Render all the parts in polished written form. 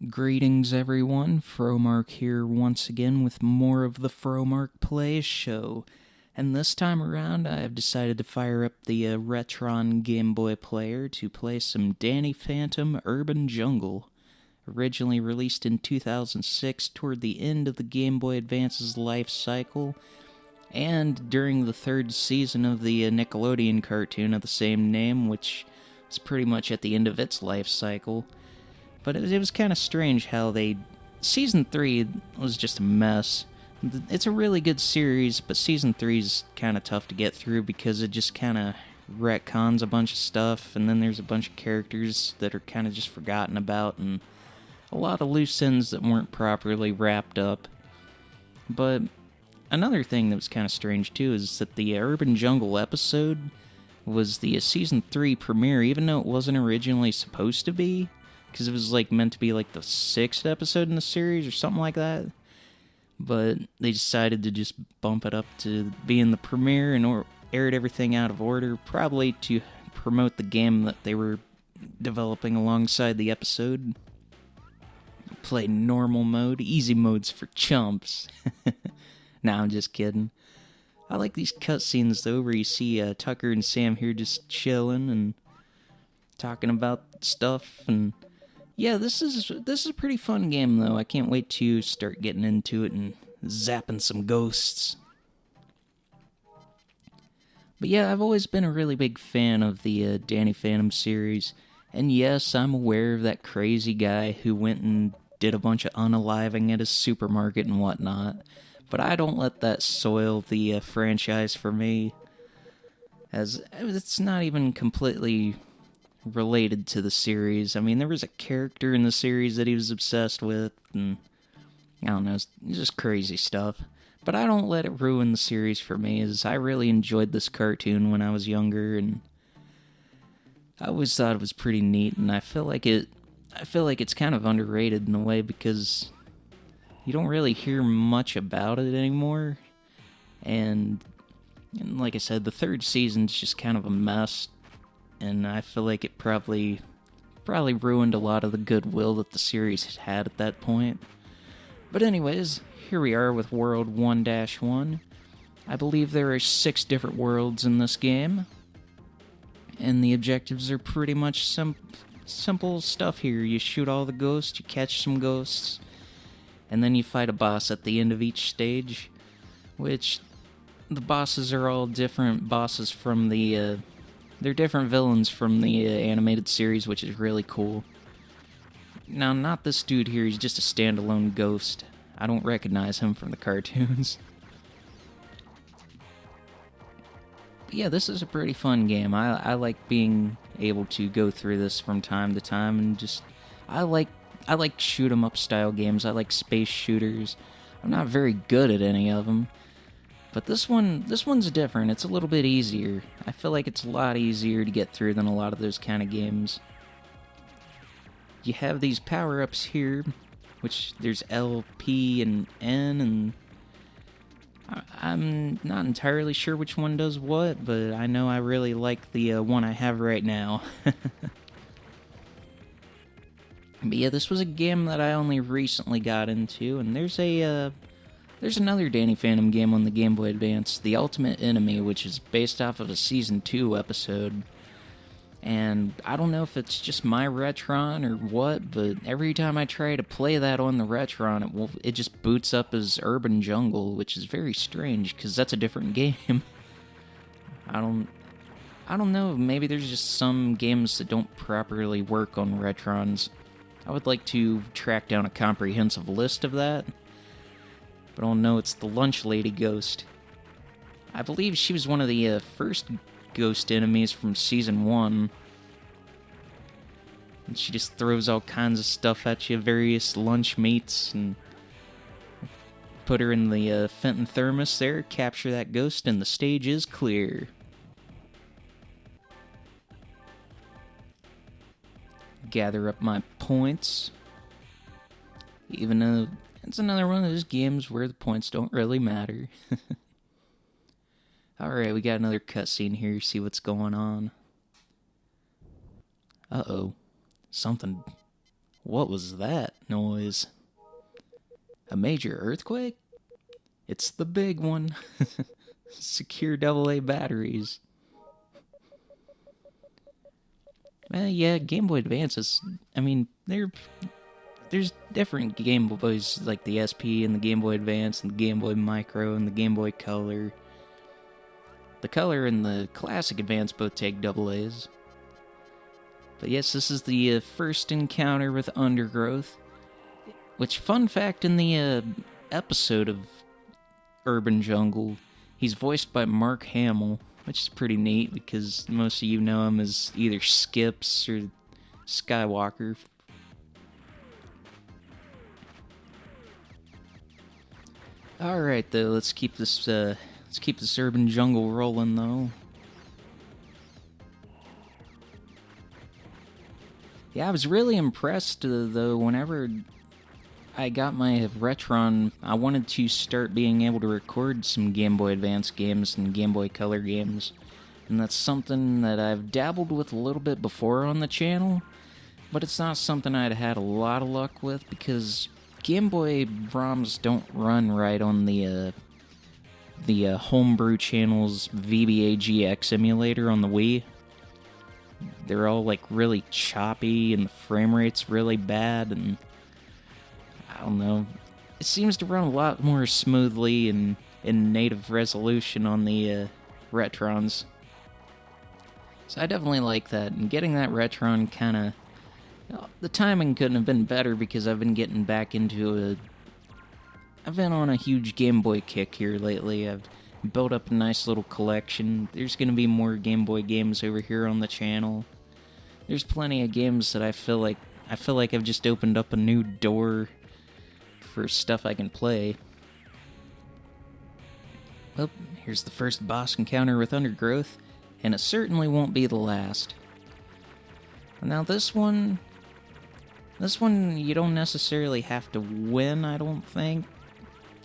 Greetings, everyone. Fromark here once again with more of the Fromark Plays show. And this time around, I have decided to fire up the Retron Game Boy player to play some Danny Phantom Urban Jungle. Originally released in 2006 toward the end of the Game Boy Advance's life cycle, and during the third season of the Nickelodeon cartoon of the same name, which was pretty much at the end of its life cycle. But it was kind of strange how Season 3 was just a mess. It's a really good series, but Season 3 is kind of tough to get through because it just kind of retcons a bunch of stuff, and then there's a bunch of characters that are kind of just forgotten about, and a lot of loose ends that weren't properly wrapped up. But another thing that was kind of strange too is that the Urban Jungle episode was the Season 3 premiere, even though it wasn't originally supposed to be. Because it was meant to be the 6th episode in the series or something like that. But they decided to just bump it up to being the premiere and aired everything out of order, probably to promote the game that they were developing alongside the episode. Play normal mode, easy mode's for chumps. Nah, I'm just kidding. I like these cutscenes though, where you see Tucker and Sam here just chilling and talking about stuff, and yeah, this is a pretty fun game, though. I can't wait to start getting into it and zapping some ghosts. But yeah, I've always been a really big fan of the Danny Phantom series. And yes, I'm aware of that crazy guy who went and did a bunch of unaliving at his supermarket and whatnot. But I don't let that soil the franchise for me, as it's not even completely related to the series. I mean, there was a character in the series that he was obsessed with, and I don't know, it's just crazy stuff. But I don't let it ruin the series for me, as I really enjoyed this cartoon when I was younger, and I always thought it was pretty neat, and I feel like it's kind of underrated in a way, because you don't really hear much about it anymore, and like I said, the third season's just kind of a mess. And I feel like it probably ruined a lot of the goodwill that the series had at that point. But anyways, here we are with World 1-1. I believe there are 6 different worlds in this game. And the objectives are pretty much simple stuff here. You shoot all the ghosts, you catch some ghosts, and then you fight a boss at the end of each stage. Which, the bosses are all different bosses from the they're different villains from the animated series, which is really cool. Now, not this dude here, he's just a standalone ghost. I don't recognize him from the cartoons. But yeah, this is a pretty fun game. I like being able to go through this from time to time, and just I like shoot 'em up style games. I like space shooters. I'm not very good at any of them. But this one's different. It's a little bit easier. I feel like it's a lot easier to get through than a lot of those kind of games. You have these power-ups here, which there's L, P, and N, and I'm not entirely sure which one does what, but I know I really like the one I have right now. But yeah, this was a game that I only recently got into, and there's another Danny Phantom game on the Game Boy Advance, The Ultimate Enemy, which is based off of a Season 2 episode. And I don't know if it's just my Retron or what, but every time I try to play that on the Retron, it just boots up as Urban Jungle, which is very strange, because that's a different game. I don't know, maybe there's just some games that don't properly work on Retrons. I would like to track down a comprehensive list of that. But oh no, it's the Lunch Lady Ghost. I believe she was one of the first ghost enemies from Season 1. And she just throws all kinds of stuff at you, various lunch meats, and put her in the Fenton thermos there, capture that ghost, and the stage is clear. Gather up my points. Even though it's another one of those games where the points don't really matter. Alright, we got another cutscene here, see what's going on. Uh-oh. Something What was that noise? A major earthquake? It's the big one. Secure AA batteries. Yeah, Game Boy Advance is... I mean, there's different Game Boys, like the SP and the Game Boy Advance and the Game Boy Micro and the Game Boy Color. The Color and the Classic Advance both take AA's. But yes, this is the first encounter with Undergrowth. Which, fun fact, in the episode of Urban Jungle, he's voiced by Mark Hamill, which is pretty neat because most of you know him as either Skips or Skywalker. Alright though, let's keep this Urban Jungle rolling though. Yeah, I was really impressed though whenever I got my Retron. I wanted to start being able to record some Game Boy Advance games and Game Boy Color games. And that's something that I've dabbled with a little bit before on the channel, but it's not something I'd had a lot of luck with because Game Boy ROMs don't run right on the Homebrew channel's VBA GX emulator on the Wii. They're all like really choppy and the frame rate's really bad, and I don't know. It seems to run a lot more smoothly and in native resolution on the Retrons. So I definitely like that, and getting that Retron kind of... the timing couldn't have been better because I've been getting back into I've been on a huge Game Boy kick here lately. I've built up a nice little collection. There's going to be more Game Boy games over here on the channel. There's plenty of games that I feel like I've just opened up a new door for stuff I can play. Well, here's the first boss encounter with Undergrowth, and it certainly won't be the last. Now this one you don't necessarily have to win, I don't think,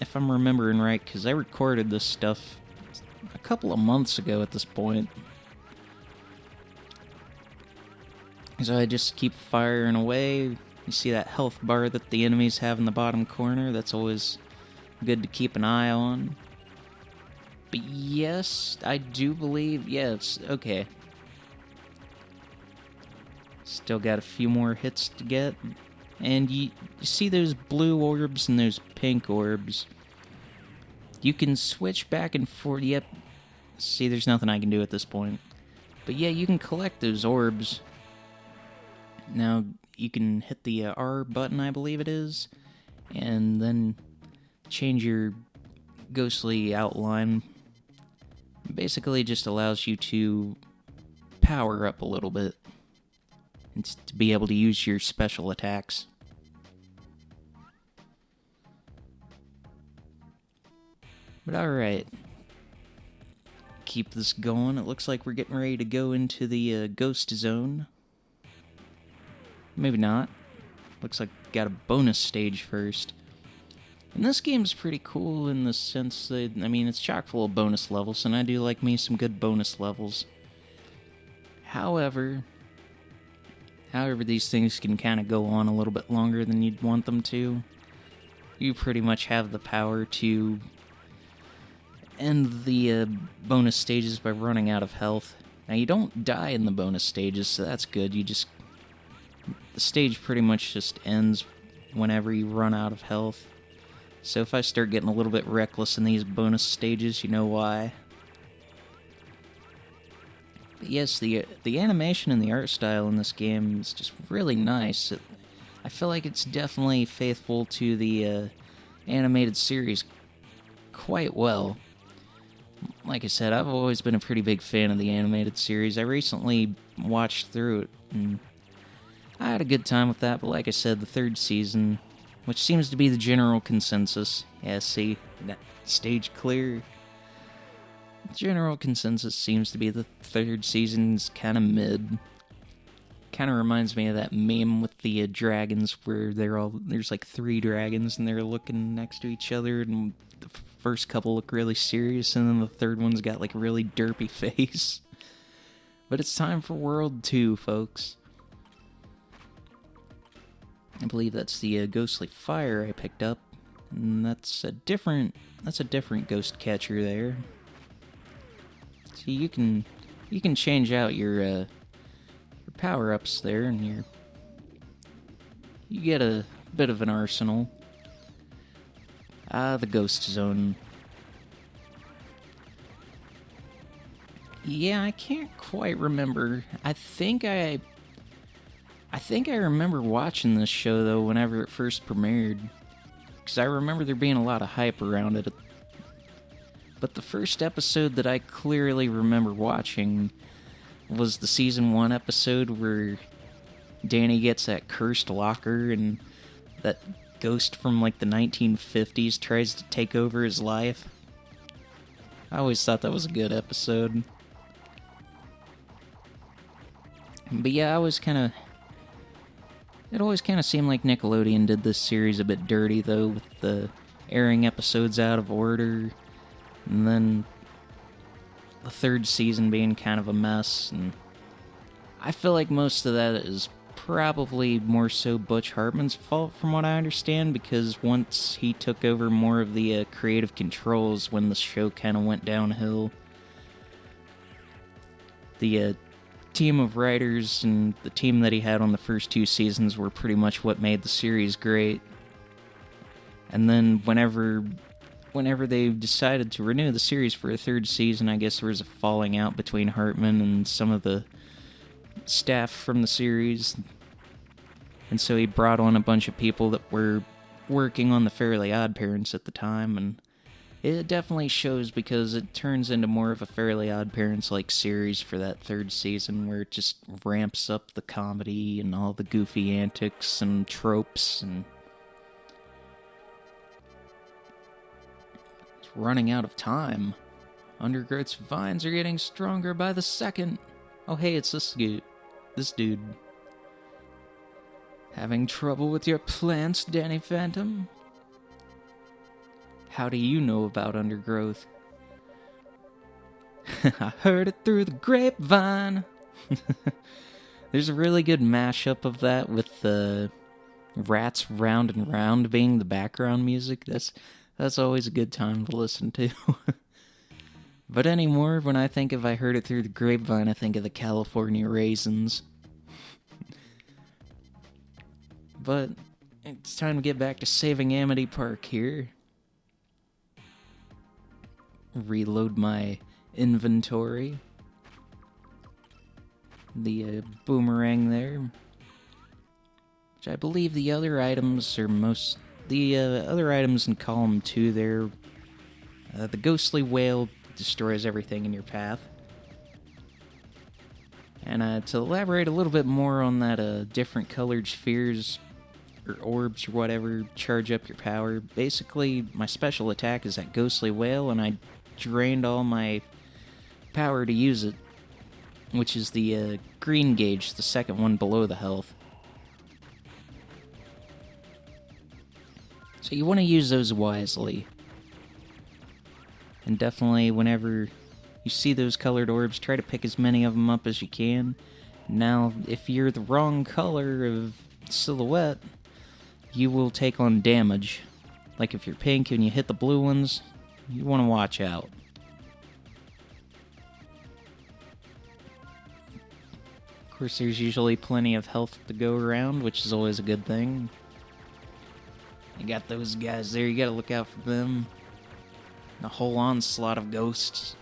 if I'm remembering right, because I recorded this stuff a couple of months ago at this point. So I just keep firing away. You see that health bar that the enemies have in the bottom corner? That's always good to keep an eye on. But yes, I do believe... yes, okay. Still got a few more hits to get. And you see those blue orbs and those pink orbs. You can switch back and forth. Yep. See, there's nothing I can do at this point. But yeah, you can collect those orbs. Now, you can hit the R button, I believe it is, and then change your ghostly outline. Basically, it just allows you to power up a little bit and to be able to use your special attacks. But alright. Keep this going. It looks like we're getting ready to go into the ghost zone. Maybe not. Looks like we got a bonus stage first. And this game's pretty cool in the sense that, I mean, it's chock full of bonus levels, and I do like me some good bonus levels. However, these things can kind of go on a little bit longer than you'd want them to. You pretty much have the power to end the bonus stages by running out of health. Now, you don't die in the bonus stages, so that's good. The stage pretty much just ends whenever you run out of health. So if I start getting a little bit reckless in these bonus stages, you know why. But yes, the animation and the art style in this game is just really nice. I feel like it's definitely faithful to the animated series quite well. Like I said, I've always been a pretty big fan of the animated series. I recently watched through it, and I had a good time with that, but like I said, the third season, which seems to be the general consensus. Yeah, see, that stage clear. General consensus seems to be the third season's kind of mid. Kind of reminds me of that meme with the dragons where there's like 3 dragons and they're looking next to each other, and the first couple look really serious, and then the third one's got like a really derpy face. But it's time for World 2, folks. I believe that's the ghostly fire I picked up, and that's a different ghost catcher there. See, you can change out your power-ups there, and you get a bit of an arsenal. The ghost zone. Yeah, I can't quite remember. I think I remember watching this show, though, whenever it first premiered. Because I remember there being a lot of hype around it. But the first episode that I clearly remember watching was the Season 1 episode where Danny gets that cursed locker and that ghost from, like, the 1950s tries to take over his life. I always thought that was a good episode. But yeah, it always kind of seemed like Nickelodeon did this series a bit dirty, though, with the airing episodes out of order, and then the third season being kind of a mess, and I feel like most of that is probably more so Butch Hartman's fault, from what I understand, because once he took over more of the creative controls when the show kind of went downhill, the team of writers and the team that he had on the first two seasons were pretty much what made the series great. And then whenever they decided to renew the series for a third season, I guess there was a falling out between Hartman and some of the staff from the series. And so he brought on a bunch of people that were working on the Fairly Odd Parents at the time, and it definitely shows because it turns into more of a Fairly Odd Parents-like series for that third season, where it just ramps up the comedy and all the goofy antics and tropes, and it's running out of time. Undergrowth's vines are getting stronger by the second. Oh hey, it's this dude. Having trouble with your plants, Danny Phantom? How do you know about Undergrowth? I heard it through the grapevine. There's a really good mashup of that with the Rats Round and Round being the background music. That's always a good time to listen to. But anymore, when I think of I Heard It Through the Grapevine, I think of the California Raisins. But it's time to get back to saving Amity Park here. Reload my inventory. The boomerang there. Which I believe the other items are other items in column 2 there. The ghostly whale destroys everything in your path. And to elaborate a little bit more on that different colored spheres or orbs or whatever charge up your power, basically my special attack is that ghostly whale, and I drained all my power to use it, which is the green gauge, the second one below the health. So you want to use those wisely. And definitely whenever you see those colored orbs, try to pick as many of them up as you can. Now, if you're the wrong color of silhouette, you will take on damage. Like if you're pink and you hit the blue ones, you want to watch out. Of course, there's usually plenty of health to go around, which is always a good thing. You got those guys there, you gotta look out for them. A whole onslaught of ghosts.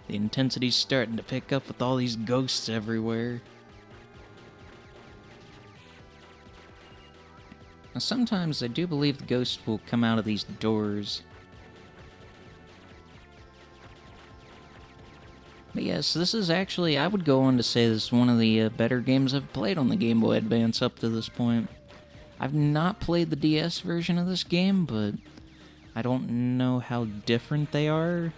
The intensity's starting to pick up with all these ghosts everywhere. Now, sometimes I do believe the ghosts will come out of these doors. But yes, this is actually, I would go on to say this is one of the better games I've played on the Game Boy Advance up to this point. I've not played the DS version of this game, but I don't know how different they are.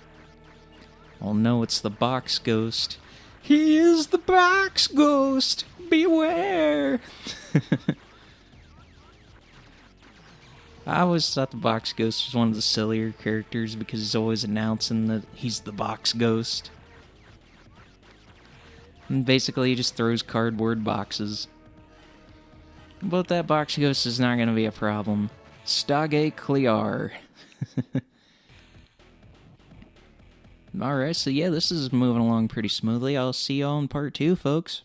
I'll know it's the box ghost. He is the box ghost! Beware! I always thought the box ghost was one of the sillier characters because he's always announcing that he's the box ghost. And basically he just throws cardboard boxes. But that box ghost is not going to be a problem. Stage clear. Alright, so yeah, this is moving along pretty smoothly. I'll see y'all in part 2, folks.